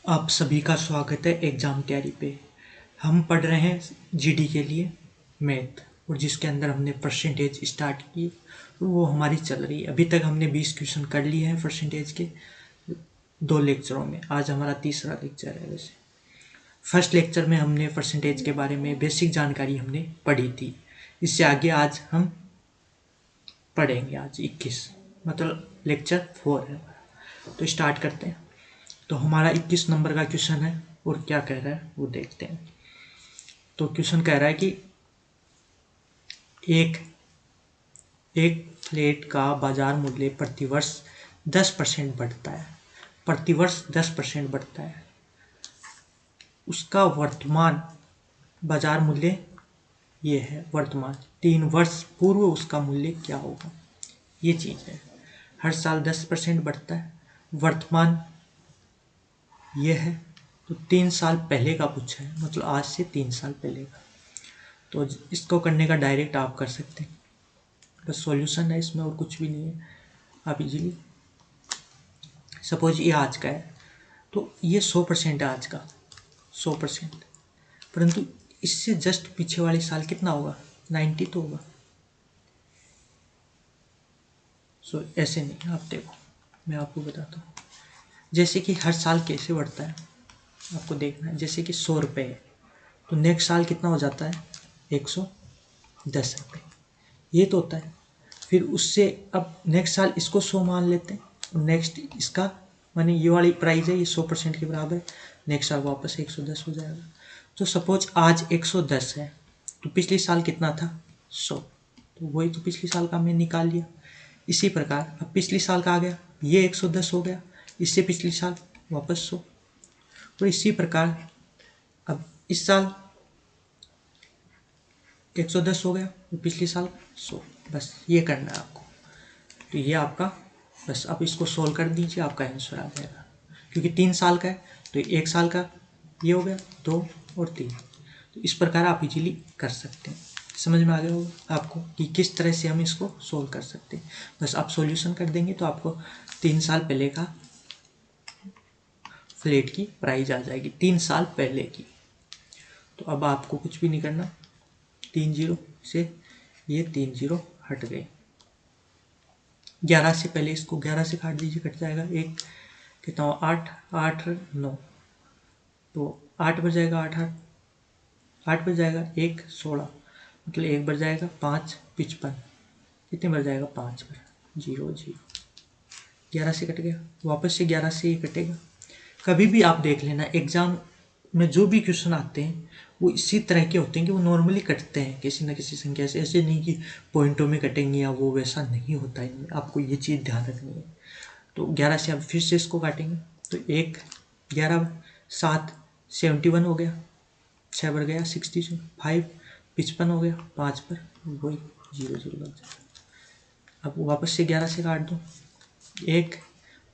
आप सभी का स्वागत है एग्ज़ाम तैयारी पे। हम पढ़ रहे हैं जीडी के लिए मैथ, और जिसके अंदर हमने परसेंटेज स्टार्ट की और वो हमारी चल रही है। अभी तक हमने 20 क्वेश्चन कर लिए हैं परसेंटेज के 2 लेक्चरों में। आज हमारा तीसरा लेक्चर है। वैसे फर्स्ट लेक्चर में हमने परसेंटेज के बारे में बेसिक जानकारी हमने पढ़ी थी। इससे आगे आज हम पढ़ेंगे। आज 21 मतलब लेक्चर 4 है। तो स्टार्ट करते हैं। तो हमारा 21 नंबर का क्वेश्चन है और क्या कह रहा है वो देखते हैं। तो क्वेश्चन कह रहा है कि एक फ्लैट का बाजार मूल्य प्रतिवर्ष 10% बढ़ता है। प्रतिवर्ष 10% बढ़ता है। उसका वर्तमान बाजार मूल्य ये है। वर्तमान 3 वर्ष पूर्व उसका मूल्य क्या होगा, ये चीज़ है। हर साल 10% बढ़ता है। वर्तमान ये है। तो 3 साल पहले का पूछा है, मतलब आज से 3 साल पहले का। तो इसको करने का डायरेक्ट आप कर सकते हैं। बस सॉल्यूशन है इसमें और कुछ भी नहीं है। आप इजीली, सपोज ये आज का है तो ये 100% है आज का, 100%। परंतु इससे जस्ट पीछे वाले साल कितना होगा, 90 तो होगा। सो ऐसे नहीं, आप देखो मैं आपको बताता हूँ। जैसे कि हर साल कैसे बढ़ता है आपको देखना है। जैसे कि 100 रुपये है तो नेक्स्ट साल कितना हो जाता है, 110 रुपये। ये तो होता है। फिर उससे अब नेक्स्ट साल इसको 100 मान लेते हैं और नेक्स्ट इसका माने ये वाली प्राइस है, ये 100% के बराबर। नेक्स्ट साल वापस 110 हो जाएगा। तो सपोज आज 110 है तो पिछले साल कितना था, 100। तो वही तो पिछले साल का हमने निकाल लिया। इसी प्रकार अब पिछले साल का आ गया, ये 110 हो गया, इससे पिछले साल वापस 100। और इसी प्रकार अब इस साल 110 हो गया और पिछले साल 100। बस ये करना है आपको। तो ये आपका, बस आप इसको सोल्व कर दीजिए, आपका आंसर आ जाएगा। क्योंकि 3 साल का है तो 1 साल का ये हो गया, 2 और 3। तो इस प्रकार आप इजीली कर सकते हैं। समझ में आ गया होगा आपको कि किस तरह से हम इसको सोल्व कर सकते हैं। बस आप सॉल्यूशन कर देंगे तो आपको 3 साल पहले का फ्लैट की प्राइस आ जाएगी, 3 साल पहले की। तो अब आपको कुछ भी नहीं करना। 3 जीरो से ये 3 जीरो हट गए। 11 से पहले इसको 11 से काट दीजिए, कट जाएगा। एक कितना हो, 8 8 9, तो 8 बढ़ जाएगा, 8 8 8 बढ़ जाएगा, 1 16, मतलब 1 बढ़ जाएगा, 5 55, कितने बढ़ जाएगा, 5 पर 0 0। 11 से कट गया, वापस से 11 से ही कटेगा। कभी भी आप देख लेना एग्जाम में जो भी क्वेश्चन आते हैं वो इसी तरह के होते हैं कि वो नॉर्मली कटते हैं किसी न किसी संख्या से। ऐसे नहीं कि पॉइंटों में कटेंगे या वो, वैसा नहीं होता है। आपको ये चीज़ ध्यान रखनी है। तो 11 से आप फिर से इसको काटेंगे तो 1 11 7 71 हो गया, 6 बढ़ गया 62, 5 55 हो गया, 5 पर वही 0 0 लग जाएगा। अब वापस से 11 से काट दो, 1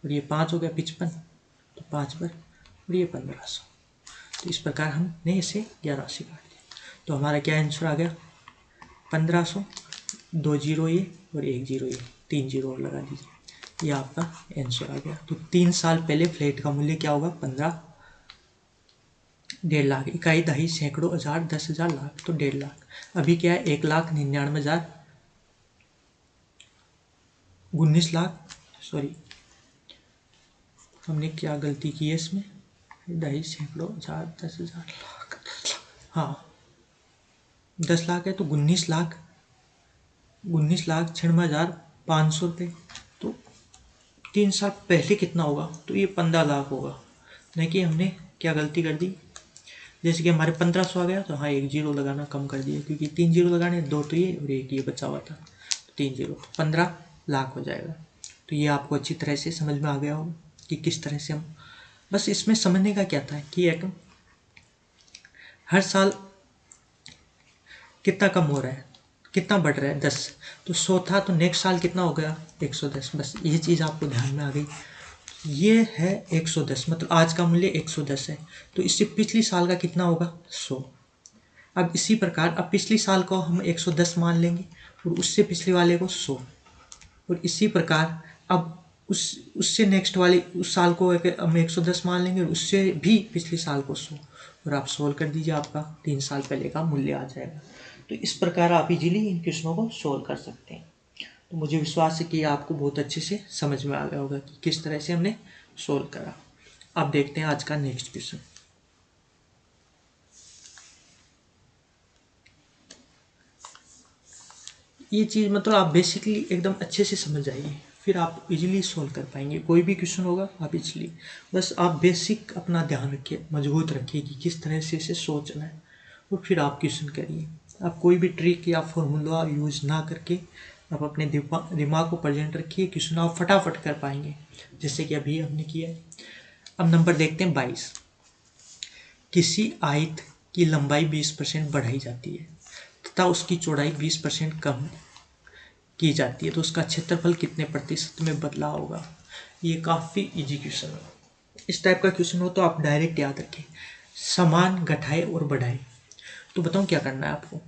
और ये 5 हो गया 55, तो 5 पर और ये 1500। तो इस प्रकार हमने इसे 11 से काट दिया। तो हमारा क्या आंसर आ गया, 1500। 2 जीरो ये और 1 जीरो ये, 3 जीरो और लगा दीजिए, ये आपका आंसर आ गया। तो 3 साल पहले फ्लैट का मूल्य क्या होगा, 15 1.5 लाख। इकाई दही सैकड़ों हजार 10,000 लाख, तो 1.5 लाख। अभी क्या है, 1,99,000 19 लाख, सॉरी हमने क्या गलती की है इसमें, दही सैकड़ों हजार 10,000 लाख, हाँ 10 लाख है तो 19 लाख, 19,96,500 रुपये। तो 3 साल पहले कितना होगा, तो ये 15 लाख होगा। नहीं कि हमने क्या गलती कर दी, जैसे कि हमारे 1500 आ गया तो हाँ 1 जीरो लगाना कम कर दिया, क्योंकि 3 जीरो लगाने, 2 तो ये और 1 ये बचा हुआ था। तो 3 जीरो 15 लाख हो जाएगा। तो ये आपको अच्छी तरह से समझ में आ गया होगा कि किस तरह से हम, बस इसमें समझने का क्या था कि एक हर साल कितना कम हो रहा है, कितना बढ़ रहा है, 10। तो 100 था तो नेक्स्ट साल कितना हो गया, 110। बस ये चीज़ आपको ध्यान में आ गई। ये है 110, मतलब आज का मूल्य 110 है तो इससे पिछले साल का कितना होगा, 100। अब इसी प्रकार अब पिछले साल को हम 110 मान लेंगे और उससे पिछले वाले को 100, और इसी प्रकार अब उससे नेक्स्ट वाले उस साल को अगर हम 110 मान लेंगे, उससे भी पिछले साल को 100, और आप सोल्व कर दीजिए, आपका 3 साल पहले का मूल्य आ जाएगा। तो इस प्रकार आप इजीली इन क्वेश्चनों को सोल्व कर सकते हैं। तो मुझे विश्वास है कि आपको बहुत अच्छे से समझ में आ गया होगा कि किस तरह से हमने सोल्व करा। अब देखते हैं आज का नेक्स्ट क्वेश्चन। ये चीज़ मतलब आप बेसिकली एकदम अच्छे से समझ जाइए, फिर आप इजीली सोल्व कर पाएंगे। कोई भी क्वेश्चन होगा आप इजीली, बस आप बेसिक अपना ध्यान रखिए, मजबूत रखिए कि किस तरह से इसे सोचना है, और फिर आप क्वेश्चन करिए। आप कोई भी ट्रिक या फॉर्मूला यूज ना करके आप अपने दिमाग को प्रेजेंट रखिए, क्वेश्चन आप फटाफट कर पाएंगे, जैसे कि अभी हमने किया है। अब नंबर देखते हैं 22। किसी आयत की लंबाई 20% बढ़ाई जाती है तथा उसकी चौड़ाई 20% कम की जाती है, तो उसका क्षेत्रफल कितने प्रतिशत में बदला होगा। ये काफ़ी इजी क्वेश्चन है। इस टाइप का क्वेश्चन हो तो आप डायरेक्ट याद रखें, समान घटाए और बढ़ाए। तो बताऊं क्या करना है आपको,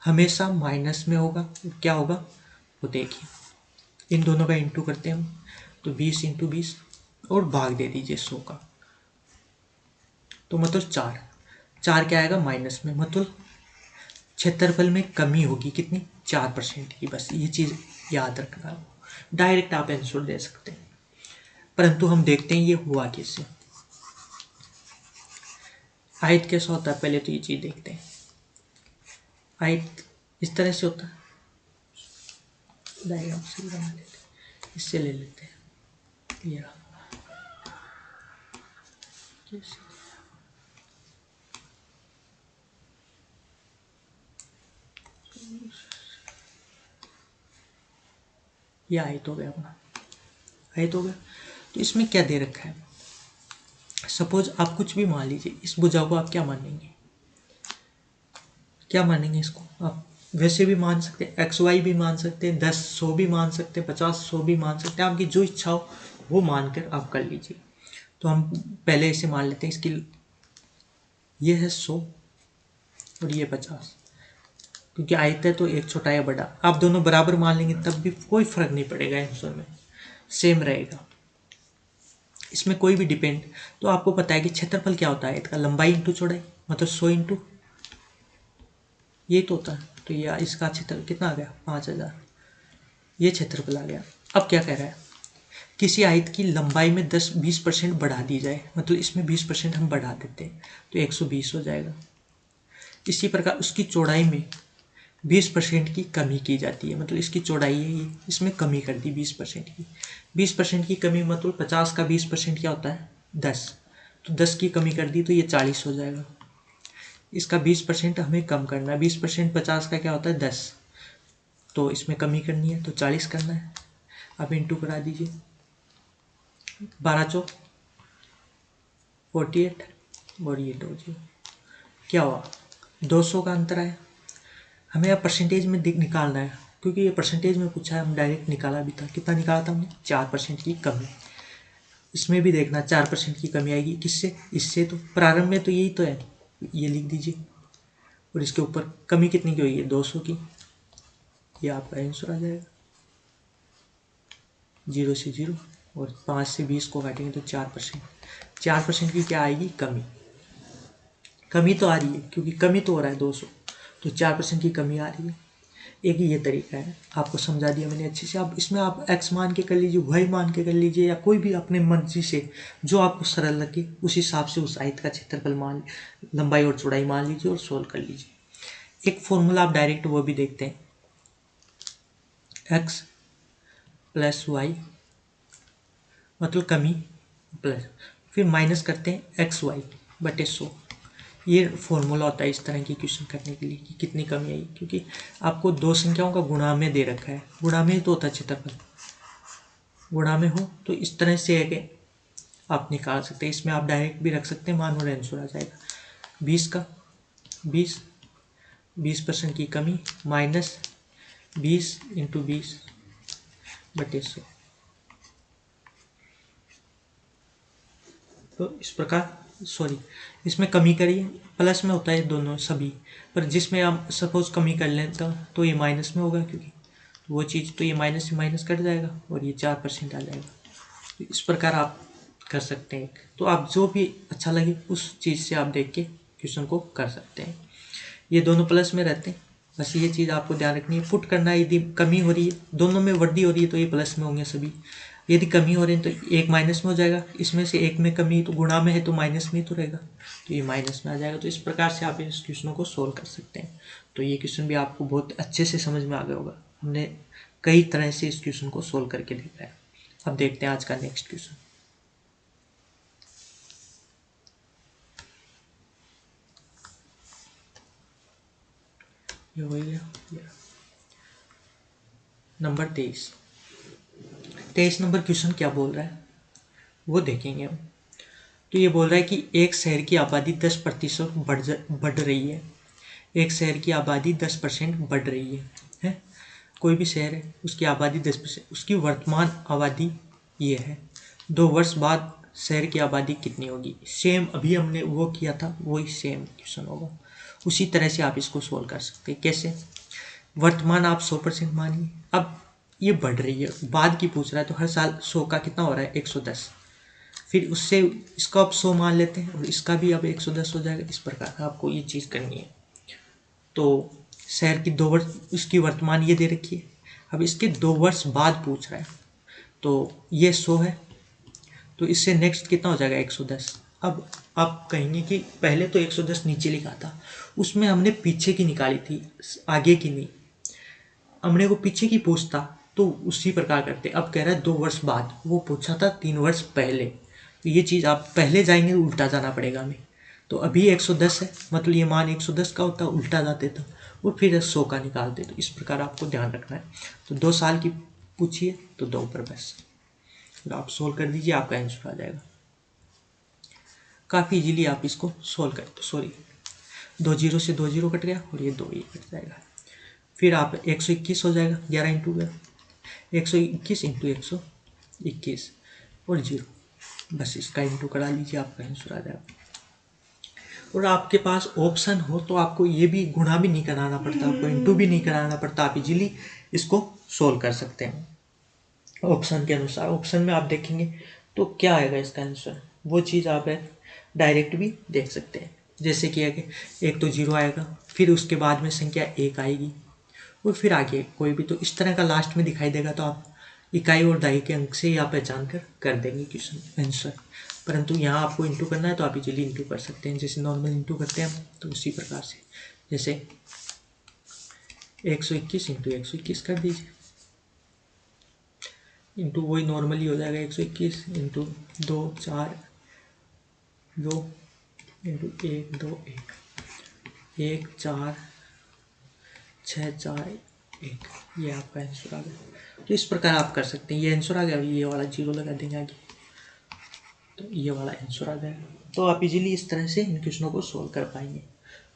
हमेशा माइनस में होगा, क्या होगा वो देखिए। इन दोनों का इंटू करते हैं हम, तो 20 × 20 और भाग दे दीजिए 100 का, तो मतलब 4 क्या आएगा माइनस में, मतलब क्षेत्रफल में कमी होगी कितनी, 4% की। बस ये चीज़ याद रखना, डायरेक्ट आप आंसर दे सकते हैं। परंतु हम देखते हैं ये हुआ कैसे। आयत कैसा होता है, पहले तो ये चीज़ देखते हैं। आयत इस तरह से होता है, डायग्राम से बना लेते हैं, इससे ले लेते हैं, ये रहा। ये आयत हो गया अपना, आयत हो गया। तो इसमें क्या दे रखा है, सपोज आप कुछ भी मान लीजिए, इस भुजा को आप क्या मानेंगे, क्या मानेंगे इसको आप वैसे भी मान सकते हैं, XY भी मान सकते हैं, 10 100 भी मान सकते हैं, 50 100 भी मान सकते हैं, आपकी जो इच्छा हो वो मानकर आप कर लीजिए। तो हम पहले इसे मान लेते हैं, इसकी ये है 100 और ये 50, क्योंकि आयत है तो एक छोटा या बड़ा, आप दोनों बराबर मान लेंगे तब भी कोई फर्क नहीं पड़ेगा, आंसर में सेम रहेगा, इसमें कोई भी डिपेंड। तो आपको पता है कि क्षेत्रफल क्या होता है आयत का, लंबाई इंटू चौड़ाई, मतलब 100 इंटू ये तो होता है। तो ये इसका क्षेत्र कितना आ गया 5000, ये क्षेत्रफल आ गया। अब क्या कह रहा है, किसी आयत की लंबाई में 10-20% बढ़ा दी जाए, मतलब इसमें 20% हम बढ़ा देते हैं तो 120 हो जाएगा। इसी प्रकार उसकी चौड़ाई में 20% की कमी की जाती है, मतलब इसकी चौड़ाई है ये, इसमें कमी कर दी 20% की। 20% की कमी मतलब 50 का 20% क्या होता है 10, तो 10 की कमी कर दी तो ये 40 हो जाएगा। इसका 20% हमें कम करना है, 20% 50 का क्या होता है 10, तो इसमें कमी करनी है तो 40 करना है। अब इंटू करा दीजिए, 12 चौक 48 और ये 2 क्या हुआ 200 का अंतर है। हमें अब परसेंटेज में निकालना है, क्योंकि ये परसेंटेज में पूछा है, हम डायरेक्ट निकाला भी था। कितना निकाला था हमने 4% की कमी। इसमें भी देखना 4% की कमी आएगी, किससे, इससे। तो प्रारंभ में तो यही तो है, ये लिख दीजिए, और इसके ऊपर कमी कितनी की हुई है 200 की, ये आपका आंसर आ जाएगा। 0 से 0 और 5 से 20 को काटेंगे तो 4%, 4% की क्या आएगी कमी। कमी तो आ रही है, क्योंकि कमी तो हो रहा है 200, तो 4% की कमी आ रही है। एक ये तरीका है, आपको समझा दिया मैंने अच्छे से। आप इसमें आप x मान के कर लीजिए, y मान के कर लीजिए, या कोई भी अपने मर्जी से जो आपको सरल लगे उस हिसाब से उस आयत का क्षेत्रफल मान, लंबाई और चौड़ाई मान लीजिए और सोल्व कर लीजिए। एक फॉर्मूला आप डायरेक्ट वो भी देखते हैं, x + y मतलब कमी प्लस, फिर माइनस करते हैं XY/100। ये फॉर्मूला होता है इस तरह की क्वेश्चन करने के लिए कि कितनी कमी आई, क्योंकि आपको दो संख्याओं का गुणा में दे रखा है, गुणा में तो होता है क्षेत्रफल, गुणा में हो तो इस तरह से है कि आप निकाल सकते हैं। इसमें आप डायरेक्ट भी रख सकते हैं मान, और आंसर आ जाएगा 20 का 20% की कमी माइनस 20 × 20/100। तो इस प्रकार सॉरी, इसमें कमी करिए, प्लस में होता है दोनों सभी, पर जिसमें आप सपोज कमी कर लें तो ये माइनस में होगा, क्योंकि वो चीज़ तो ये माइनस से माइनस कट जाएगा और ये 4% आ जाएगा। इस प्रकार आप कर सकते हैं। तो आप जो भी अच्छा लगे उस चीज़ से आप देख के क्वेश्चन को कर सकते हैं। ये दोनों प्लस में रहते हैं, बस ये चीज़ आपको ध्यान रखनी है। पुट करना है, यदि कमी हो रही है, दोनों में वृद्धि हो रही है तो ये प्लस में होंगे सभी। यदि कमी हो रही है तो एक माइनस में हो जाएगा, इसमें से एक में कमी तो गुणा में है तो माइनस में ही तो रहेगा, तो ये माइनस में आ जाएगा। तो इस प्रकार से आप इस क्वेश्चनों को सोल्व कर सकते हैं। तो ये क्वेश्चन भी आपको बहुत अच्छे से समझ में आ गया होगा। हमने कई तरह से इस क्वेश्चन को सोल्व करके देखा है। अब देखते हैं आज का नेक्स्ट क्वेश्चन। ये हो गया नंबर 23 नंबर क्वेश्चन क्या बोल रहा है वो देखेंगे हम। तो ये बोल रहा है कि एक शहर की आबादी 10% बढ़ रही है। एक शहर की आबादी 10% बढ़ रही है? कोई भी शहर है, उसकी आबादी 10%, उसकी वर्तमान आबादी ये है। 2 वर्ष बाद शहर की आबादी कितनी होगी? सेम अभी हमने वो किया था, वही सेम क्वेश्चन होगा। उसी तरह से आप इसको सोल्व कर सकते हैं। कैसे? वर्तमान आप 100% मानिए, अब ये बढ़ रही है, बाद की पूछ रहा है, तो हर साल 100 का कितना हो रहा है? 110। फिर उससे इसका अब 100 मान लेते हैं और इसका भी अब 110 हो जाएगा। इस प्रकार आपको ये चीज़ करनी है। तो शहर की 2 वर्ष, इसकी वर्तमान ये दे रखी है, अब इसके 2 वर्ष बाद पूछ रहा है, तो ये 100 है, तो इससे नेक्स्ट कितना हो जाएगा? 110। अब आप कहेंगे कि पहले तो 110 नीचे लिखा था, उसमें हमने पीछे की निकाली थी, आगे की नहीं। हमने को पीछे की पूछता तो उसी प्रकार करते। अब कह रहा है 2 वर्ष बाद, वो पूछा था 3 वर्ष पहले, तो ये चीज़ आप पहले जाएंगे तो उल्टा जाना पड़ेगा हमें। तो अभी 110 है, मतलब ये मान 110 का होता, उल्टा जाते तो, और फिर 100 का निकालते। तो इस प्रकार आपको ध्यान रखना है। तो 2 साल की पूछिए तो 2 पर बस, तो आप सोल्व कर दीजिए, आपका आंसर आ जाएगा। काफ़ी इजीली आप इसको सोल्व कर दो। सॉरी, 2 जीरो से 2 जीरो कट गया और ये 2 ये कट जाएगा। फिर आप 121 हो जाएगा, 11 इंटू 121 इंटू 121 और 0, बस इसका इंटू करा लीजिए, आपका आंसर आ जाएगा। और आपके पास ऑप्शन हो तो आपको ये भी गुणा भी नहीं कराना पड़ता, आपको इंटू भी नहीं कराना पड़ता, आप इजीली इसको सोल्व कर सकते हैं ऑप्शन के अनुसार। ऑप्शन में आप देखेंगे तो क्या आएगा इसका आंसर, वो चीज़ आप डायरेक्ट भी देख सकते हैं। जैसे कि आगे एक तो 0 आएगा, फिर उसके बाद में संख्या 1 आएगी, और फिर आगे कोई भी, तो इस तरह का लास्ट में दिखाई देगा, तो आप इकाई और दहाई के अंक से ही आप पहचान कर देंगे क्वेश्चन आंसर। परंतु यहाँ आपको इंटू करना है तो आप इजीली इंटू कर सकते हैं, जैसे नॉर्मल इंटू करते हैं हम, तो उसी प्रकार से जैसे 121 इंटू 121 कर दीजिए, इंटू वही नॉर्मली हो जाएगा 121 इंटू 2 4 2 इंटू 1 2 1 1 4 6 4 1, ये आपका आंसर आ गया। तो इस प्रकार आप कर सकते हैं। ये आंसर आ गया, ये वाला 0 लगा देंगे आगे, तो ये वाला आंसर आ जाएगा। तो आप इजीली इस तरह से इन क्वेश्चनों को सोल्व कर पाएंगे।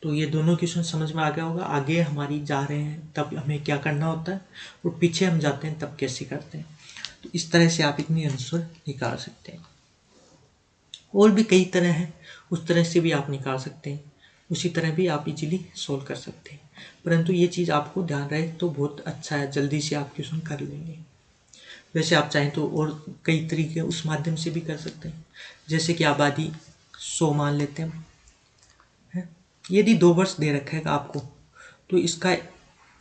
तो ये दोनों क्वेश्चन समझ में आ गया होगा। आगे हमारी जा रहे हैं तब हमें क्या करना होता है, और पीछे हम जाते हैं तब कैसे करते हैं। तो इस तरह से आप इतनी आंसर निकाल सकते हैं। और भी कई तरह हैं, उस तरह से भी आप निकाल सकते हैं, उसी तरह भी आप इजीली सोल्व कर सकते हैं। परंतु ये चीज़ आपको ध्यान रहे तो बहुत अच्छा है, जल्दी से आप क्वेश्चन कर लेंगे। वैसे आप चाहें तो और कई तरीके उस माध्यम से भी कर सकते हैं, जैसे कि आबादी 100 मान लेते हैं, है? यदि 2 वर्ष दे रखा है आपको, तो इसका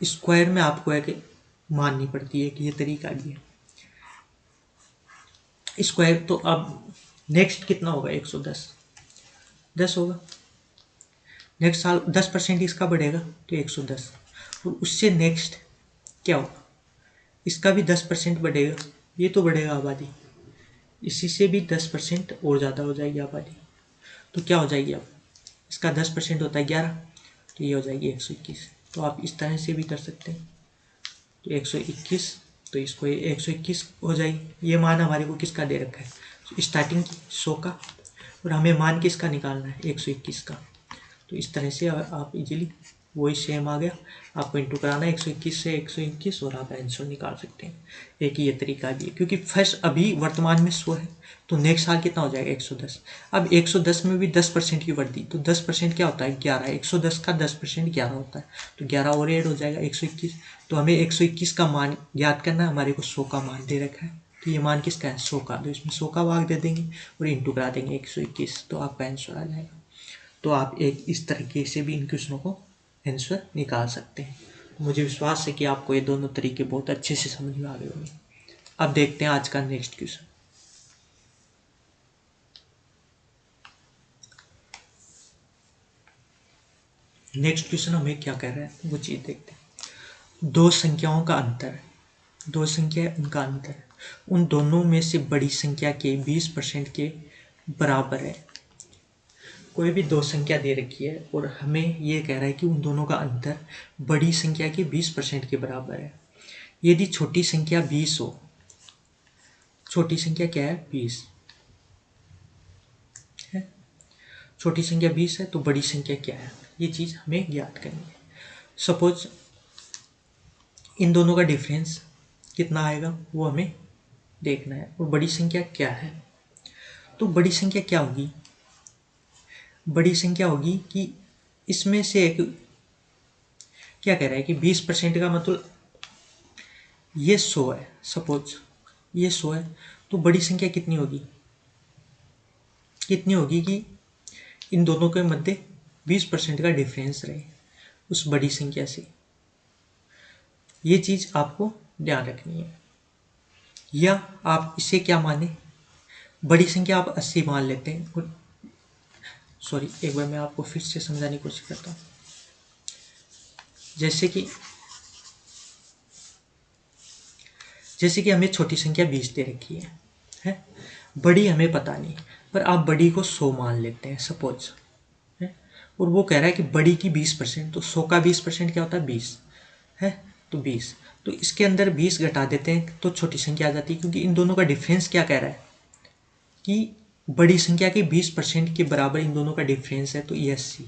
स्क्वायर में आपको एक माननी पड़ती है कि ये तरीका भी है स्क्वायर। तो अब नेक्स्ट कितना होगा? 110 10 होगा। नेक्स्ट साल 10% इसका बढ़ेगा तो 110, और उससे नेक्स्ट क्या होगा? इसका भी 10% बढ़ेगा, ये तो बढ़ेगा आबादी, इसी से भी 10% और ज़्यादा हो जाएगी आबादी, तो क्या हो जाएगी? अब इसका 10% होता है 11, तो ये हो जाएगी 121। तो आप इस तरह से भी कर सकते हैं। तो 121, तो इसको 121 हो जाएगी। ये मान हमारे को किसका दे रखा है? तो स्टार्टिंग 100 का, और हमें मान किसका निकालना है? 121 का। तो इस तरह से आप इजीली, वही सेम आ गया, आपको इंटू कराना है 121 से 121 और आप आंसर निकाल सकते हैं। एक ये तरीका भी है, क्योंकि फर्स्ट अभी वर्तमान में 100 है, तो नेक्स्ट साल कितना हो जाएगा? 110। अब 110 में भी 10% की वृद्धि, तो 10% क्या होता है? 11। 110 का 10% 11 होता है, तो 11 और ऐड हो जाएगा 121। तो हमें 121 का मान ज्ञात करना है, हमारे को 100 का मान दे रखा है, तो ये मान किसका है 100 का, तो इसमें 100 का भाग दे देंगे और इंटू करा देंगे 121, तो आपका आंसर आ जाएगा। तो आप एक इस तरीके से भी इन क्वेश्चनों को आंसर निकाल सकते हैं। मुझे विश्वास है कि आपको ये दोनों तरीके बहुत अच्छे से समझ में आ गए होंगे। अब देखते हैं आज का नेक्स्ट क्वेश्चन। नेक्स्ट क्वेश्चन हमें क्या कह रहा है वो चीज़ देखते हैं। दो संख्याओं का अंतर है, दो संख्या उनका अंतर है, उन दोनों में से बड़ी संख्या के 20% के बराबर है। कोई भी दो संख्या दे रखी है और हमें ये कह रहा है कि उन दोनों का अंतर बड़ी संख्या के 20% के बराबर है। यदि छोटी संख्या 20 हो, छोटी संख्या क्या है 20 है, छोटी संख्या 20 है तो बड़ी संख्या क्या है, ये चीज़ हमें ज्ञात करनी है। सपोज इन दोनों का डिफरेंस कितना आएगा वो हमें देखना है, और बड़ी संख्या क्या है। तो बड़ी संख्या क्या होगी, बड़ी संख्या होगी कि इसमें से एक क्या कह रहा है कि 20% का मतलब ये 100 है, सपोज ये 100 है, तो बड़ी संख्या कितनी होगी, कितनी होगी कि इन दोनों के मध्य 20% का डिफरेंस रहे उस बड़ी संख्या से। ये चीज़ आपको ध्यान रखनी है। या आप इसे क्या माने, बड़ी संख्या आप 80 मान लेते हैं, और सॉरी एक बार मैं आपको फिर से समझाने की कोशिश करता हूँ। जैसे कि हमें छोटी संख्या 20 दे रखी है, बड़ी हमें पता नहीं, पर आप बड़ी को 100 मान लेते हैं सपोज है, और वो कह रहा है कि बड़ी की 20%, तो 100 का 20% क्या होता है 20 है, तो 20, तो इसके अंदर 20 घटा देते हैं तो छोटी संख्या आ जाती है, क्योंकि इन दोनों का डिफरेंस क्या कह रहा है कि बड़ी संख्या के 20% के बराबर इन दोनों का डिफरेंस है, तो ये 80,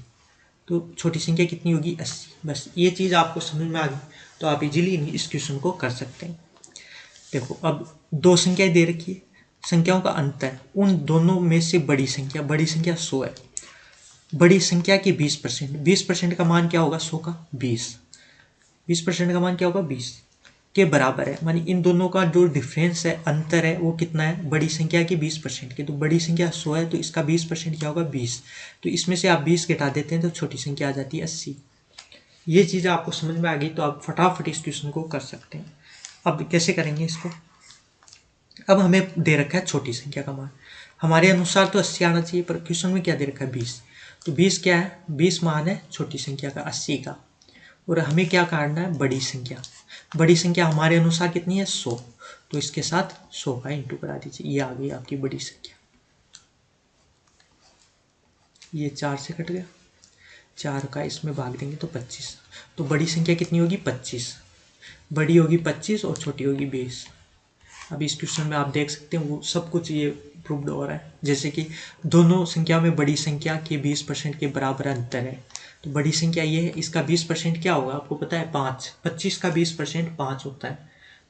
तो छोटी संख्या कितनी होगी 80। बस ये चीज़ आपको समझ में आ गई तो आप इजीली इस क्वेश्चन को कर सकते हैं। देखो अब दो संख्याएं दे रखी है, संख्याओं का अंतर उन दोनों में से बड़ी संख्या 100 है, बड़ी संख्या के 20%, 20% का मान क्या होगा 100 का 20% का मान क्या होगा 20 के बराबर है, मानी इन दोनों का जो डिफरेंस है अंतर है वो कितना है, बड़ी संख्या के 20% के, तो बड़ी संख्या 100 है तो इसका 20% क्या होगा 20, तो इसमें से आप 20 घटा देते हैं तो छोटी संख्या आ जाती है 80। ये चीज़ आपको समझ में आ गई तो आप फटाफट इस क्वेश्चन को कर सकते हैं। अब कैसे करेंगे इसको, अब हमें दे रखा है छोटी संख्या का मान, हमारे अनुसार तो 80 आना चाहिए, पर क्वेश्चन में क्या दे रखा है 20, तो 20 क्या है 20 मान है छोटी संख्या का 80 का, और हमें क्या काटना है बड़ी संख्या, बड़ी संख्या हमारे अनुसार कितनी है 100, तो इसके साथ 100 का इंटू करा दीजिए, ये आ गई आपकी बड़ी संख्या। ये 4 से कट गया, 4 का इसमें भाग देंगे तो 25, तो बड़ी संख्या कितनी होगी 25, बड़ी होगी 25 और छोटी होगी 20। अब इस क्वेश्चन में आप देख सकते हैं वो सब कुछ ये प्रूव्ड हो रहा है, जैसे कि दोनों संख्या में बड़ी संख्या के 20% के बराबर अंतर है, तो बड़ी संख्या ये है, इसका 20% क्या होगा आपको पता है 5, 25 का 20% 5 होता है,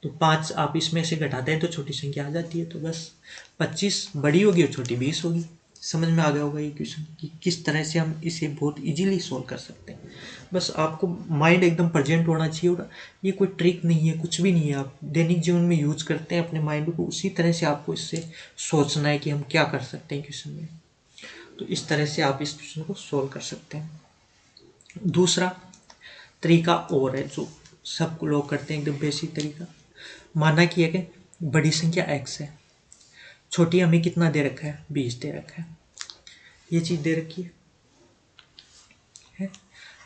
तो 5 आप इसमें से घटाते हैं तो छोटी संख्या आ जाती है, तो बस 25 बड़ी होगी और छोटी 20 होगी। समझ में आ गया होगा ये क्वेश्चन कि किस तरह से हम इसे बहुत इजीली सॉल्व कर सकते हैं। बस आपको माइंड एकदम प्रेजेंट होना चाहिए, और ये कोई ट्रिक नहीं है, कुछ भी नहीं है, आप दैनिक जीवन में यूज करते हैं अपने माइंड को, उसी तरह से आपको इससे सोचना है कि हम क्या कर सकते हैं क्वेश्चन में, तो इस तरह से आप इस क्वेश्चन को सोल्व कर सकते हैं। दूसरा तरीका और है जो सब लोग करते हैं, एकदम बेसिक तरीका, माना कि है कि बड़ी संख्या x है, छोटी हमें कितना दे रखा है 20 दे रखा है, ये चीज़ दे रखी है,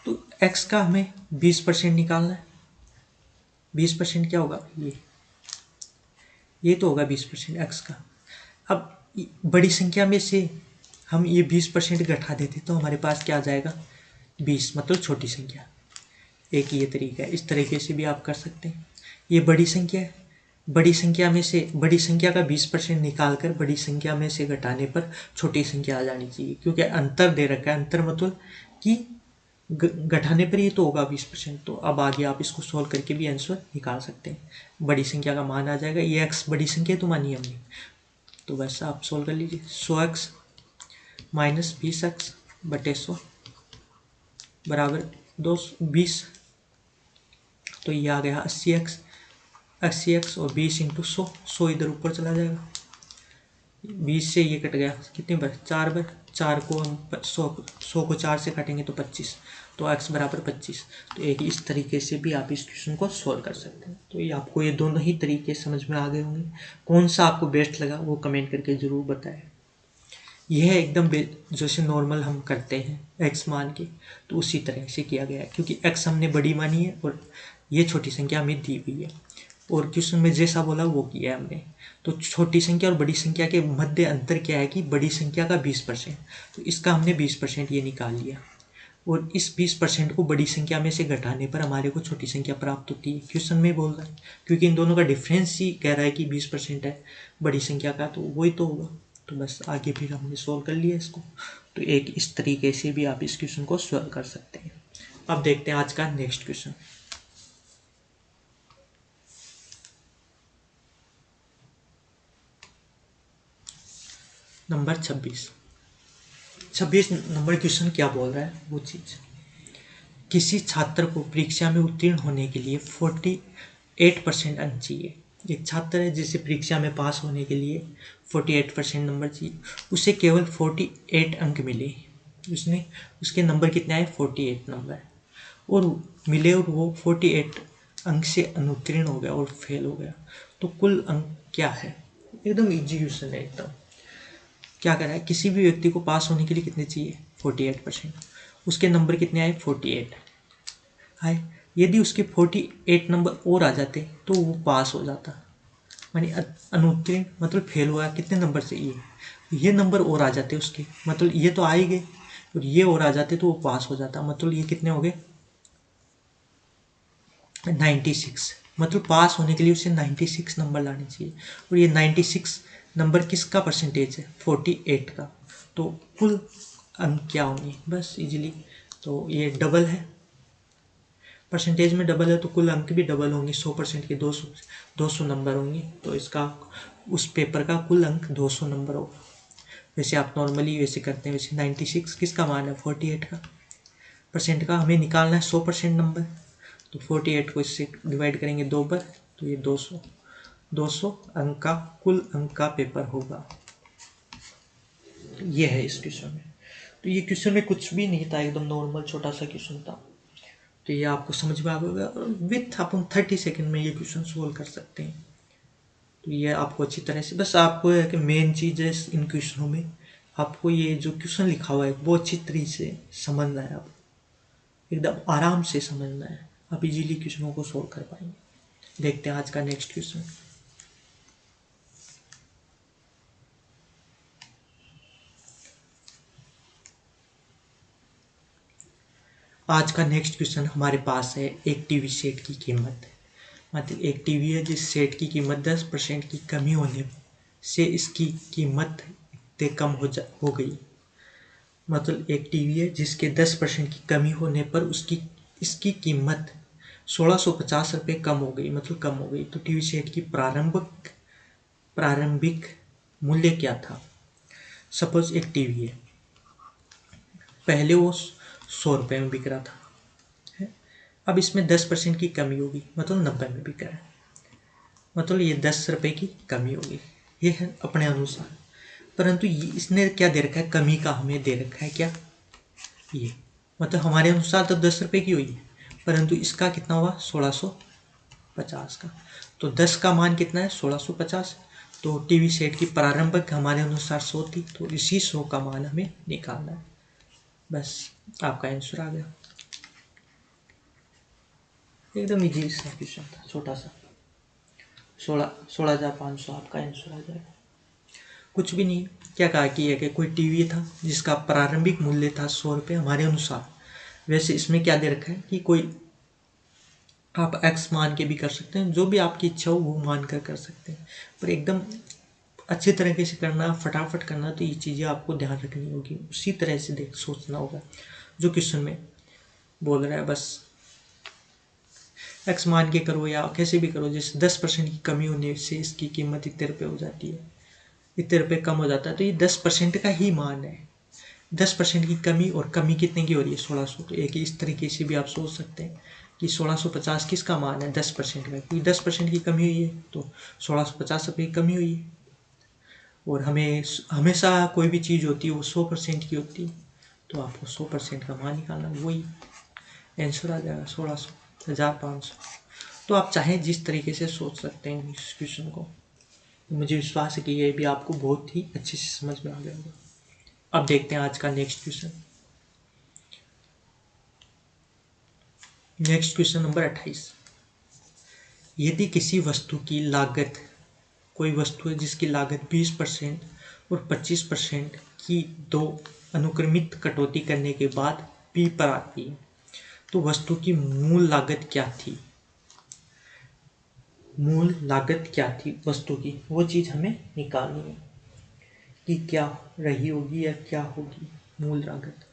तो x का हमें 20% निकालना है, 20% क्या होगा ये तो होगा 20% x का। अब बड़ी संख्या में से हम ये 20% घटा देते तो हमारे पास क्या आ जाएगा 20, मतलब छोटी संख्या। एक ये तरीका है, इस तरीके से भी आप कर सकते हैं। ये बड़ी संख्या है, बड़ी संख्या में से बड़ी संख्या का 20% निकाल कर बड़ी संख्या में से घटाने पर छोटी संख्या आ जानी चाहिए, क्योंकि अंतर दे रखा है, अंतर मतलब कि घटाने पर ये तो होगा 20%, तो अब आगे आप इसको सोल्व करके भी आंसर निकाल सकते हैं, बड़ी संख्या का मान आ जाएगा, ये x बड़ी संख्या तो मानी हमने, तो वैसा आप सोल्व कर लीजिए, 100x माइनस 20x बटे 100 बराबर 220, तो ये आ गया 80x, 80x और 20 इंटू 100 इधर ऊपर चला जाएगा, 20 से ये कट गया, कितनी बार 4 बार, 4 को हम 100 को 4 से काटेंगे तो 25, तो x बराबर 25। तो एक इस तरीके से भी आप इस क्वेश्चन को सॉल्व कर सकते हैं। तो ये आपको ये दोनों ही तरीके समझ में आ गए होंगे, कौन सा आपको बेस्ट लगा वो कमेंट करके ज़रूर बताएं। यह एकदम जैसे नॉर्मल हम करते हैं x मान के, तो उसी तरह से किया गया है, क्योंकि x हमने बड़ी मानी है और ये छोटी संख्या हमें दी हुई है, और क्वेश्चन में जैसा बोला वो किया है हमने। तो छोटी संख्या और बड़ी संख्या के मध्य अंतर क्या है कि बड़ी संख्या का 20%, तो इसका हमने 20% ये निकाल लिया, और इस 20% को बड़ी संख्या में से घटाने पर हमारे को छोटी संख्या प्राप्त होती है। क्वेश्चन में बोल रहा है, क्योंकि इन दोनों का डिफरेंस ही कह रहा है कि 20% है बड़ी संख्या का, तो वही तो होगा। तो बस आगे फिर हमने सोल्व कर लिया इसको। तो एक इस तरीके से भी आप इस क्वेश्चन को सॉल्व कर सकते हैं। अब देखते हैं आज का next question. Number 26 number question क्या बोल रहा है वो चीज़। किसी छात्र को परीक्षा में उत्तीर्ण होने के लिए 48% अंक चाहिए। एक छात्र है जिसे परीक्षा में पास होने के लिए 48% नंबर चाहिए, उसे केवल 48 अंक मिले। उसके नंबर कितने आए 48 नंबर और मिले, और वो 48 अंक से अनुत्तीर्ण हो गया और फेल हो गया। तो कुल अंक क्या है? एकदम इजी क्वेश्चन है एकदम। क्या कर रहा है, किसी भी व्यक्ति को पास होने के लिए कितने चाहिए 48%, उसके नंबर कितने आए 48 आए। यदि उसके 48 नंबर और आ जाते तो वो पास हो जाता, मानी अनुत्तीर्ण मतलब फेल हुआ कितने नंबर से, ये नंबर और आ जाते उसके, मतलब ये तो आ ही गए और ये और आ जाते तो वो पास हो जाता, मतलब ये कितने हो गए 96। मतलब पास होने के लिए उसे 96 नंबर लाने चाहिए, और ये 96 नंबर किसका परसेंटेज है 48 का। तो कुल अंक क्या होंगे बस इजीली, तो ये डबल है, परसेंटेज में डबल है तो कुल अंक भी डबल होंगे, 100% के 200 नंबर होंगे। तो इसका उस पेपर का कुल अंक 200 नंबर होगा। वैसे आप नॉर्मली वैसे करते हैं, वैसे 96 किसका मान है 48 का परसेंट का, हमें निकालना है 100% नंबर। तो 48 को इससे डिवाइड करेंगे 2 पर, तो ये 200 अंक का कुल अंक का पेपर होगा। ये है इस क्वेश्चन में। तो ये क्वेश्चन में कुछ भी नहीं था, एकदम नॉर्मल छोटा सा क्वेश्चन था। तो ये आपको समझ में आ गया, विथ अपन 30 सेकंड में ये क्वेश्चन सोल्व कर सकते हैं। तो ये आपको अच्छी तरह से, बस आपको है कि मेन चीज़ है इन क्वेश्चनों में, आपको ये जो क्वेश्चन लिखा हुआ है वो अच्छी तरीके से समझना है, आपको एकदम आराम से समझना है, आप इजीली क्वेश्चनों को सोल्व कर पाएंगे। देखते हैं आज का नेक्स्ट क्वेश्चन। आज का नेक्स्ट क्वेश्चन हमारे पास है, एक टीवी सेट की कीमत, मतलब एक टीवी है जिस सेट की कीमत 10% की कमी होने से इसकी कीमत इतने कम हो गई। मतलब एक टीवी है जिसके 10% की कमी होने पर इसकी कीमत 1650 रुपये कम हो गई, मतलब कम हो गई। तो टीवी सेट की प्रारंभिक मूल्य क्या था। सपोज एक टीवी है, पहले वो 100 रुपये में बिक रहा था, अब इसमें 10% की कमी होगी, मतलब 90 में बिक रहा है, मतलब ये 10 रुपये की कमी होगी, ये है अपने अनुसार। परंतु इसने क्या दे रखा है, कमी का हमें दे रखा है क्या, ये मतलब हमारे अनुसार तो 10 रुपये की हुई है, परंतु इसका कितना हुआ 1650 का। तो 10 का मान कितना है 1650, तो टीवी सेट की प्रारंभिक हमारे अनुसार 100 थी, तो इसी 100 का मान हमें निकालना है। बस आपका आंसर आ गया, एकदम इजी सा क्वेश्चन था, छोटा सा। 16,500 आपका आंसर आ जाएगा। कुछ भी नहीं, क्या कहा कि कोई टीवी था जिसका प्रारंभिक मूल्य था 100 रुपये हमारे अनुसार। वैसे इसमें क्या दे रखा है कि कोई आप एक्स मान के भी कर सकते हैं, जो भी आपकी इच्छा हो वो मान कर सकते हैं, पर एकदम अच्छे तरीके से करना, फटाफट करना, तो ये चीज़ें आपको ध्यान रखनी होगी, उसी तरह से सोचना होगा जो क्वेश्चन में बोल रहा है। बस एक्स मान के करो या कैसे भी करो, जैसे 10% की कमी होने से इसकी कीमत इतने रुपये हो जाती है, इतने रुपये कम हो जाता है, तो ये 10% का ही मान है। 10% की कमी, और कमी कितने की हो रही है 1600, तो एक ही इस तरीके से भी आप सोच सकते हैं कि 1650 किसका मान है, 10% का, क्योंकि 10% की कमी हुई है तो 1650 रुपये की कमी हुई है। और हमें हमेशा कोई भी चीज़ होती है वो 100% की होती है, तो आपको 100% का मान निकालना, वही आंसर आ जाएगा 1600, 1500। तो आप चाहें जिस तरीके से सोच सकते हैं इस क्वेश्चन को। मुझे विश्वास है कि ये भी आपको बहुत ही अच्छे से समझ में आ गया होगा। अब देखते हैं आज का next question. Next question number 28। यदि किसी वस्तु की लागत, कोई वस्तु है जिसकी लागत 20% और 25% की दो अनुक्रमित कटौती करने के बाद P पर आती है, तो वस्तु की मूल लागत क्या थी? मूल लागत क्या थी वस्तु की, वो चीज़ हमें निकालनी है कि क्या रही होगी या क्या होगी मूल लागत।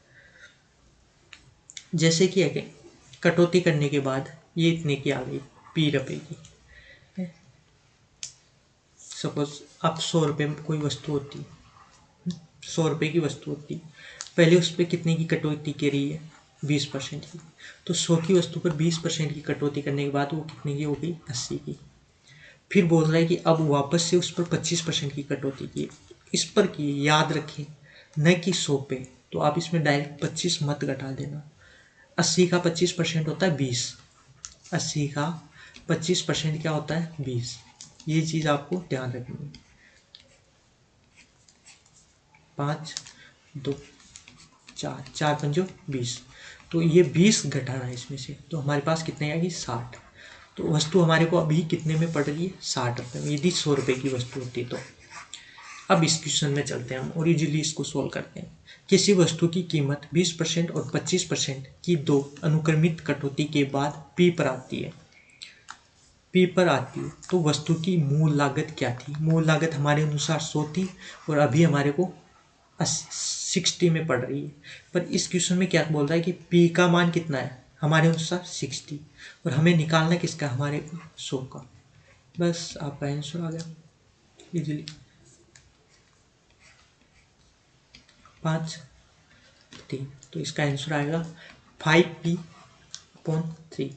जैसे कि है कटौती करने के बाद ये इतने की आ गई P रुपए की। सपोज अब 100 रुपये में कोई वस्तु होती है, 100 रुपये की वस्तु होती है, पहले उस पर कितने की कटौती की रही है, 20% की। तो 100 की वस्तु पर 20% की कटौती करने के बाद वो कितने की हो गई, 80 की। फिर बोल रहा है कि अब वापस से उस पर 25% की कटौती की, इस पर की, याद रखें न कि 100 पे। तो आप इसमें डायरेक्ट 25 मत घटा देना। 80 का 25% होता है 20, 80 का 25% क्या होता है, 20। ये चीज़ आपको ध्यान रखनी है। 5 2 4, 4 पंजो 20, तो ये 20 घटाना है इसमें से, तो हमारे पास कितने आएगी, 60। तो वस्तु हमारे को अभी कितने में पड़ रही है, 60 रुपये में, यदि 100 रुपये की वस्तु होती तो। अब इस क्वेश्चन में चलते हैं हम और इजीली इसको सोल्व करते हैं। किसी वस्तु की कीमत 20% और 25% की दो अनुक्रमित कटौती के बाद P पर आती है, P पर आती है, तो वस्तु की मूल लागत क्या थी? मूल लागत हमारे अनुसार 100 थी और अभी हमारे को 60 में पड़ रही है। पर इस क्वेश्चन में क्या बोल रहा है कि P का मान कितना है, हमारे अनुसार 60, और हमें निकालना किसका, हमारे को 100 का। बस आपका आंसर आ गया इजीली। 5 3, तो इसका आंसर आएगा 5P/3।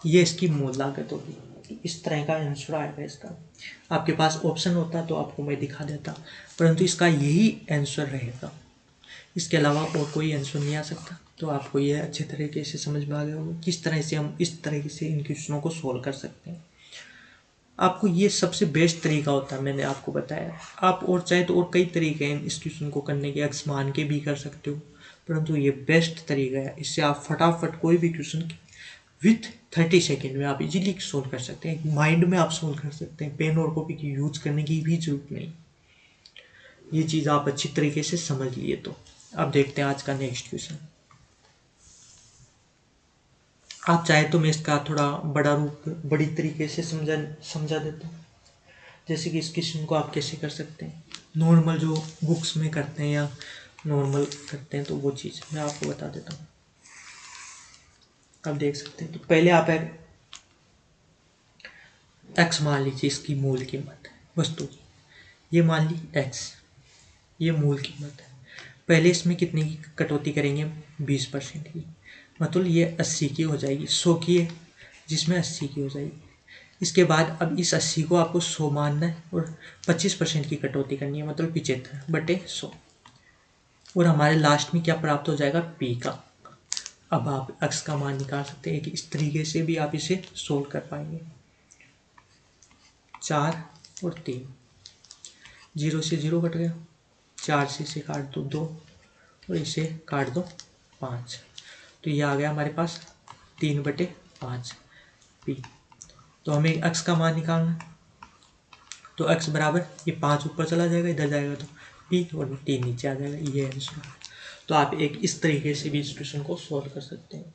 ये इसकी मूल लागत होगी। इस तरह का आंसर आएगा इसका। आपके पास ऑप्शन होता तो आपको मैं दिखा देता, परंतु इसका यही आंसर रहेगा, इसके अलावा और कोई आंसर नहीं आ सकता। तो आपको ये अच्छे तरीके से समझ में आ गया होगा किस तरह से हम इस तरीके से इन क्वेश्चनों को सोल्व कर सकते हैं। आपको ये सबसे बेस्ट तरीका होता है, मैंने आपको बताया। आप और चाहे तो और कई तरीके हैं इस क्वेश्चन को करने के, एक्स मान के भी कर सकते हो, परंतु ये बेस्ट तरीका है। इससे आप फटाफट कोई भी क्वेश्चन विथ 30 सेकेंड में आप इजीली सोल्व कर सकते हैं। माइंड में आप सोल्व कर सकते हैं, पेन और कॉपी की यूज करने की भी जरूरत नहीं। ये चीज़ आप अच्छी तरीके से समझ लिए। तो अब देखते हैं आज का नेक्स्ट क्वेश्चन। आप चाहे तो मैं इसका थोड़ा बड़ा रूप बड़ी तरीके से समझा देता हूँ। जैसे कि इस क्वेश्चन को आप कैसे कर सकते हैं, नॉर्मल जो बुक्स में करते हैं या नॉर्मल करते हैं, तो वो चीज़ मैं आपको बता देता हूँ। आप देख सकते हैं, तो पहले आप एक्स मान लीजिए, इसकी मूल कीमत वस्तु की, ये मान ली एक्स, ये मूल कीमत है। पहले इसमें कितने की कटौती करेंगे, 20% की, मतलब ये 80 की हो जाएगी। 100 की है जिसमें 80 की हो जाएगी। इसके बाद अब इस 80 को आपको 100 मानना है और 25% की कटौती करनी है, मतलब 75/100, और हमारे लास्ट में क्या प्राप्त हो जाएगा, P का। अब आप x का मान निकाल सकते हैं कि इस तरीके से भी आप इसे सोल्व कर पाएंगे। 4 और 3, 0 से 0 कट गया, 4 से इसे काट दो 2 और इसे काट दो 5, तो ये आ गया हमारे पास 3/5 P। तो हमें x का मान निकालना है, तो x बराबर ये 5 ऊपर चला जाएगा, इधर जाएगा तो P और 3 नीचे आ जाएगा, ये आंसर। तो आप एक इस तरीके से भी इस क्वेश्चन को सॉल्व कर सकते हैं।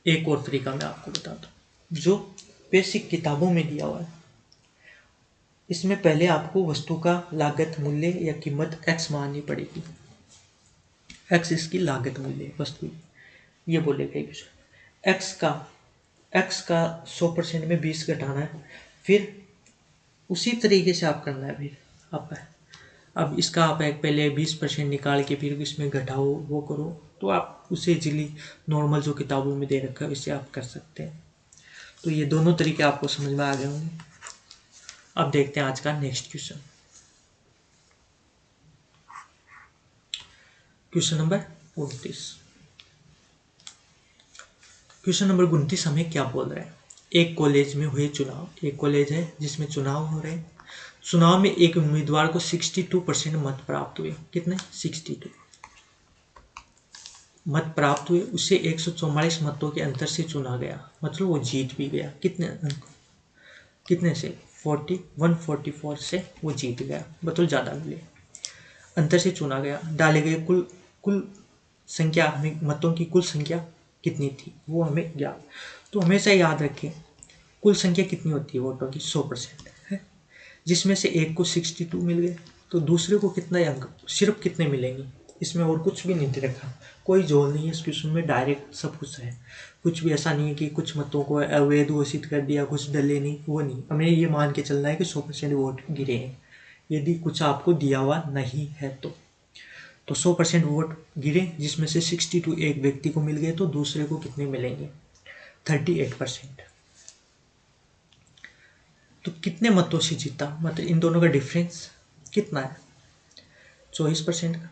एक और तरीका मैं आपको बताता हूँ जो बेसिक किताबों में दिया हुआ है। इसमें पहले आपको वस्तु का लागत मूल्य या कीमत x माननी पड़ेगी। x इसकी लागत मूल्य वस्तु, ये बोलेगा x का 100% में 20 घटाना है। फिर उसी तरीके से आप करना है। फिर आपका अब इसका आप एक पहले 20% निकाल के फिर इसमें घटाओ, वो करो, तो आप उसे इजीली नॉर्मल जो किताबों में दे रखा है इससे आप कर सकते हैं। तो ये दोनों तरीके आपको समझ में आ गए होंगे। अब देखते हैं आज का next question. Question number 29। Question number 29 हमें क्या बोल रहा है। एक कॉलेज में हुए चुनाव, एक कॉलेज है जिसमें चुनाव हो रहे हैं। चुनाव में एक उम्मीदवार को 62% मत प्राप्त हुए। कितने? 62 मत प्राप्त हुए। उसे 144 मतों के अंतर से चुना गया, मतलब वो जीत भी गया। कितने अंक? कितने से? 144 से वो जीत गया, मतलब ज़्यादा मिले, अंतर से चुना गया। डाले गए कुल कुल संख्या, हमें मतों की कुल संख्या कितनी थी वो हमें ज्ञात। तो हमेशा याद रखें कुल संख्या कितनी होती है वोटों की? 100% है। जिसमें से एक को 62 मिल गए, तो दूसरे को कितना अंक, सिर्फ कितने मिलेंगे? इसमें और कुछ भी नहीं दे रखा, कोई जोड़ नहीं है इस क्वेश्चन में, डायरेक्ट सब कुछ है। कुछ भी ऐसा नहीं है कि कुछ मतों को अवैध घोषित कर दिया, कुछ डले नहीं, वो नहीं। हमें ये मान के चलना है कि 100% वोट गिरे हैं, यदि कुछ आपको दिया हुआ नहीं है तो 100% वोट गिरे, जिसमें से 62 एक व्यक्ति को मिल गए, तो दूसरे को कितने मिलेंगे? 38%। तो कितने मतों से जीता, मतलब इन दोनों का डिफरेंस कितना है? 24% का।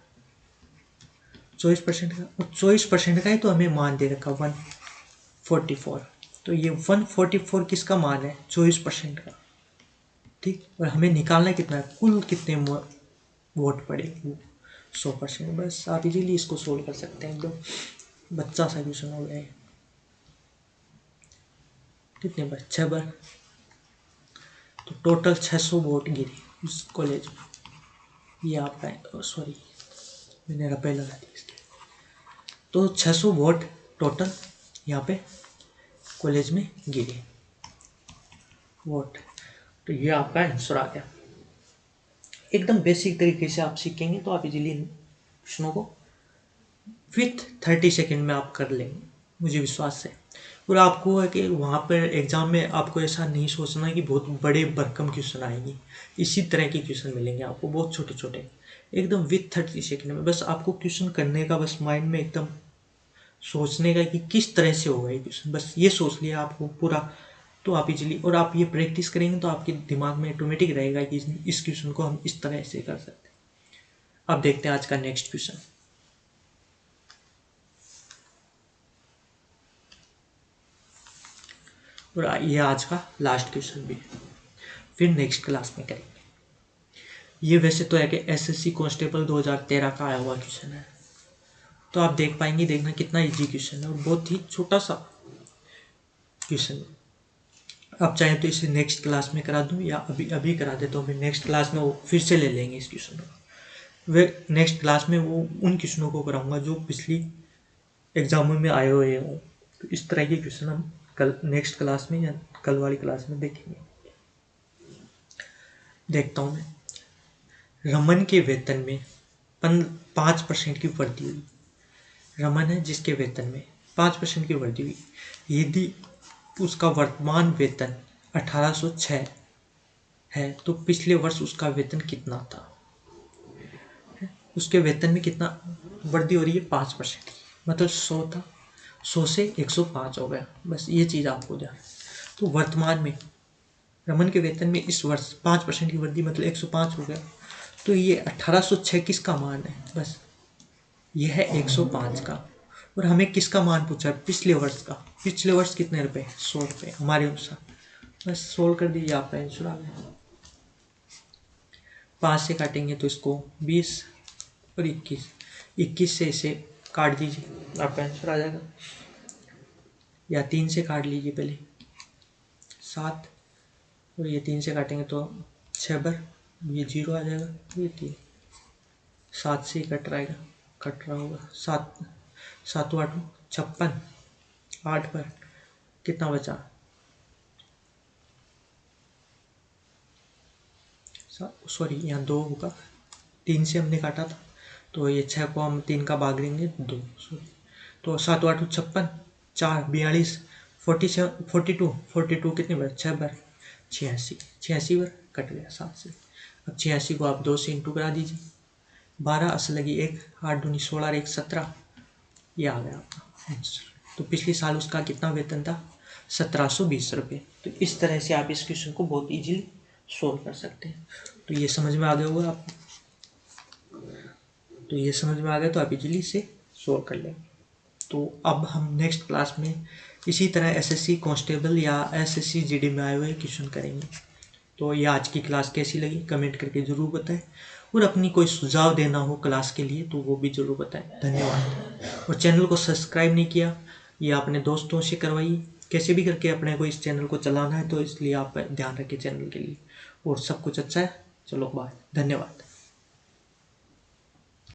24% का, और 24% का है तो हमें मान दे रखा 144। तो ये 144 किसका मान है? 24% का। ठीक, और हमें निकालना कितना है, कुल कितने वोट पड़े? 100%। बस आप इजीली इसको सोल्व कर सकते हैं, एकदम बच्चा सा क्वेश्चन हो गया है। कितने बार? 6 बार। तो टोटल 600 वोट गिरे उस कॉलेज में। ये आपका, सॉरी मैंने रुपये लगा दी इसके। तो 600 वोट टोटल यहाँ पे कॉलेज में गिरे वोट। तो ये आपका आंसर आ गया। एकदम बेसिक तरीके से आप सीखेंगे तो आप इजीली क्वेश्चनों को विथ 30 सेकेंड में आप कर लेंगे, मुझे विश्वास है। और आपको है कि वहाँ पर एग्ज़ाम में आपको ऐसा नहीं सोचना है कि बहुत बड़े भरकम क्वेश्चन आएंगे। इसी तरह के क्वेश्चन मिलेंगे आपको, बहुत छोटे छोटे, एकदम विथ 30 सेकेंड में। बस आपको क्वेश्चन करने का, बस माइंड में एकदम सोचने का कि किस तरह से होगा ये क्वेश्चन, बस ये सोच लिया आपको पूरा, तो आप इजीली, और आप ये प्रैक्टिस करेंगे तो आपके दिमाग में ऑटोमेटिक रहेगा कि इस क्वेश्चन को हम इस तरह से कर सकते हैं। अब देखते हैं आज का नेक्स्ट क्वेश्चन। और ये आज का लास्ट क्वेश्चन भी है, फिर नेक्स्ट क्लास में करेंगे। ये वैसे तो है कि एसएससी कांस्टेबल 2013 का आया हुआ क्वेश्चन है, तो आप देख पाएंगे, देखना कितना इजी क्वेश्चन है और बहुत ही छोटा सा क्वेश्चन है। आप चाहें तो इसे नेक्स्ट क्लास में करा दूं या अभी अभी करा देता हूँ, फिर नेक्स्ट क्लास में वो फिर से ले लेंगे इस क्वेश्चन को। वे नेक्स्ट क्लास में वो उन क्वेश्चनों को कराऊंगा जो पिछली एग्जामों में आए हुए हों। तो इस तरह के क्वेश्चन हम कल नेक्स्ट क्लास में या कल वाली क्लास में देखेंगे। देखता हूँ मैं। रमन के वेतन में 5% की वृद्धि हुई। रमन है जिसके वेतन में 5% की वृद्धि हुई। यदि उसका वर्तमान वेतन 1806 है तो पिछले वर्ष उसका वेतन कितना था? उसके वेतन में कितना वृद्धि हो रही है? 5%, मतलब 100 था, 100 से 105 हो गया। बस ये चीज़ आपको ध्यान। तो वर्तमान में रमन के वेतन में इस वर्ष 5% की वृद्धि, मतलब 105 हो गया। तो ये 1806 किसका मान है? बस यह है 105 का। और हमें किसका मान पूछा है? पिछले वर्ष का। पिछले वर्ष कितने रुपए? 100 रुपये हमारे अनुसार। बस सोल्व कर दीजिए, आपका आंसर आ गया। 5 से काटेंगे तो इसको 20 और 21 से इसे काट दीजिए, आपका आंसर आ जाएगा। या 3 से काट लीजिए पहले, 7, और ये 3 से काटेंगे तो 6 बार, ये 0 आ जाएगा, ये 3, 7 से ही कट रहा होगा। 7 7 8 56, 8 पर कितना बचा? सॉरी यहाँ 2 होगा, 3 से हमने काटा था, तो ये 6 को हम 3 का भाग देंगे 2, सॉरी। तो 7 8 56, 4 42, 47 42 कितनी बार? 6 बार, 86 बार कट गया 7 से। अब 86 को आप 2 से इंटू करा दीजिए, 12 80 लगी 1, 8 दूनी 16 और 1 17, ये आ गया आपका आंसर। तो पिछले साल उसका कितना वेतन था, 1720 रुपये। तो इस तरह से आप इस क्वेश्चन को बहुत इजीली सोल्व कर सकते हैं। तो ये समझ में आ गया होगा आपको, तो ये समझ में आ गया तो आप इजीली इसे सोल्व कर लेंगे। तो अब हम नेक्स्ट क्लास में इसी तरह एसएससी कांस्टेबल या एसएससी जीडी में आए हुए क्वेश्चन करेंगे। तो ये आज की क्लास कैसी लगी कमेंट करके ज़रूर बताएं, और अपनी कोई सुझाव देना हो क्लास के लिए तो वो भी ज़रूर बताएं। धन्यवाद। और चैनल को सब्सक्राइब नहीं किया या अपने दोस्तों से करवाइए, कैसे भी करके अपने को इस चैनल को चलाना है, तो इसलिए आप ध्यान रखिए चैनल के लिए। और सब कुछ अच्छा है, चलो बाय, धन्यवाद।